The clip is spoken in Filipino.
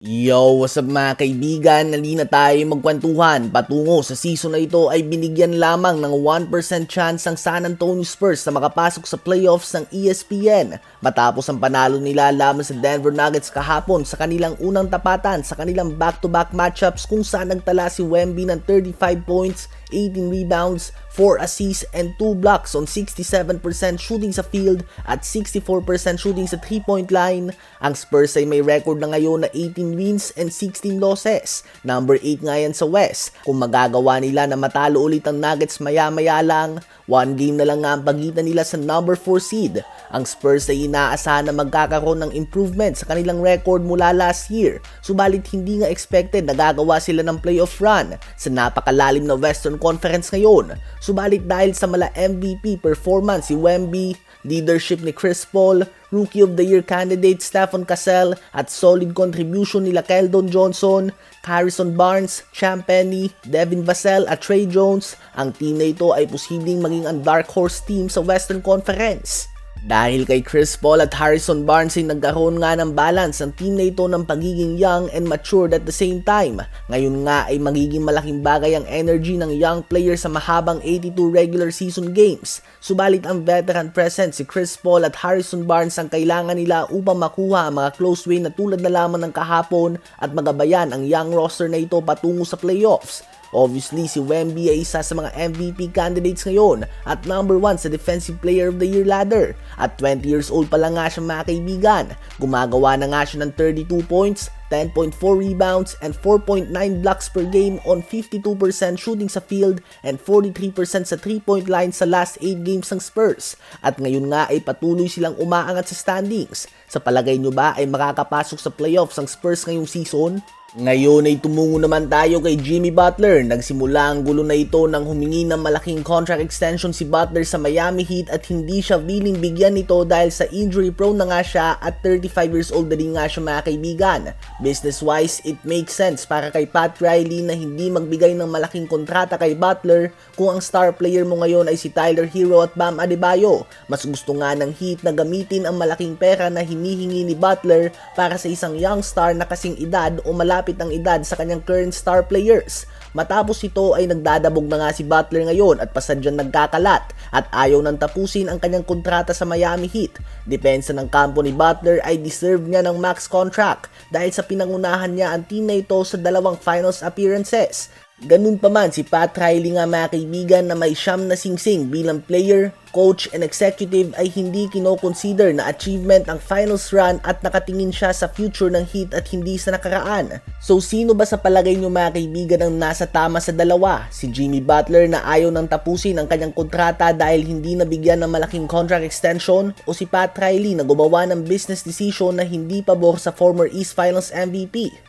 Yo, what's up mga kaibigan? Nali na tayo magkwentuhan. Patungo sa season na ito ay binigyan lamang ng 1% chance ang San Antonio Spurs na makapasok sa playoffs ng ESPN matapos ang panalo nila laban sa Denver Nuggets kahapon sa kanilang unang tapatan sa kanilang back-to-back matchups kung saan nagtala si Wemby ng 35 points, 18 rebounds, 4 assists and 2 blocks on 67% shooting sa field at 64% shooting sa 3-point line. Ang Spurs ay may record na ngayon na 18 wins and 16 losses. Number 8 nga yan sa West. Kung magagawa nila na matalo ulit ang Nuggets maya-maya lang, 1 game na lang nga ang pagitan nila sa number 4 seed. Ang Spurs ay inaasahan na magkakaroon ng improvement sa kanilang record mula last year. Subalit hindi nga expected na gagawa sila ng playoff run sa napakalalim na Western Conference ngayon. Subalit dahil sa mala MVP performance si Wemby, leadership ni Chris Paul, Rookie of the Year candidate Stephon Cassell at solid contribution nila Keldon Johnson, Harrison Barnes, Champ Penny, Devin Vassell at Trey Jones, ang team na ito ay posibleng maging ang dark horse team sa Western Conference. Dahil kay Chris Paul at Harrison Barnes ay nagkaroon nga ng balance ang team na ito ng pagiging young and matured at the same time. Ngayon nga ay magiging malaking bagay ang energy ng young player sa mahabang 82 regular season games. Subalit ang veteran presence si Chris Paul at Harrison Barnes ang kailangan nila upang makuha ang mga close win na tulad na lamang ng kahapon at magabayan ang young roster na ito patungo sa playoffs. Obviously, si Wemby ay isa sa mga MVP candidates ngayon at number 1 sa Defensive Player of the Year ladder. At 20 years old pa lang nga siya mga kaibigan. Gumagawa na nga siya ng 32 points, 10.4 rebounds, and 4.9 blocks per game on 52% shooting sa field and 43% sa 3-point line sa last 8 games ng Spurs. At ngayon nga ay patuloy silang umaangat sa standings. Sa palagay nyo ba ay makakapasok sa playoffs ang Spurs ngayong season? Ngayon ay tumungo naman tayo kay Jimmy Butler. Nagsimula ang gulo na ito nang humingi ng malaking contract extension si Butler sa Miami Heat at hindi siya willing bigyan nito dahil sa injury prone na nga siya at 35 years old na rin nga siya mga kaibigan. Business wise, it makes sense para kay Pat Riley na hindi magbigay ng malaking kontrata kay Butler kung ang star player mo ngayon ay si Tyler Hero at Bam Adebayo. Mas gusto nga ng Heat na gamitin ang malaking pera na hinihingi ni Butler para sa isang young star na kasing edad o malapit ang edad sa kanyang current star players. Matapos ito ay nagdadabog na nga si Butler ngayon at pasadyang nagkakalat at ayaw nang tapusin ang kanyang kontrata sa Miami Heat. Depensa ng kampo ni Butler ay deserve niya ng max contract dahil sa pinangunahan niya ang team na ito sa dalawang finals appearances. Ganun pa man si Pat Riley nga mga kaibigan na may siyam na singsing bilang player, coach and executive ay hindi kino-consider na achievement ang finals run at nakatingin siya sa future ng Heat at hindi sa nakaraan. So sino ba sa palagay nyo mga kaibigan ang nasa tama sa dalawa? Si Jimmy Butler na ayaw nang tapusin ang kanyang kontrata dahil hindi nabigyan ng malaking contract extension o si Pat Riley na gumawa ng business decision na hindi pabor sa former East Finals MVP?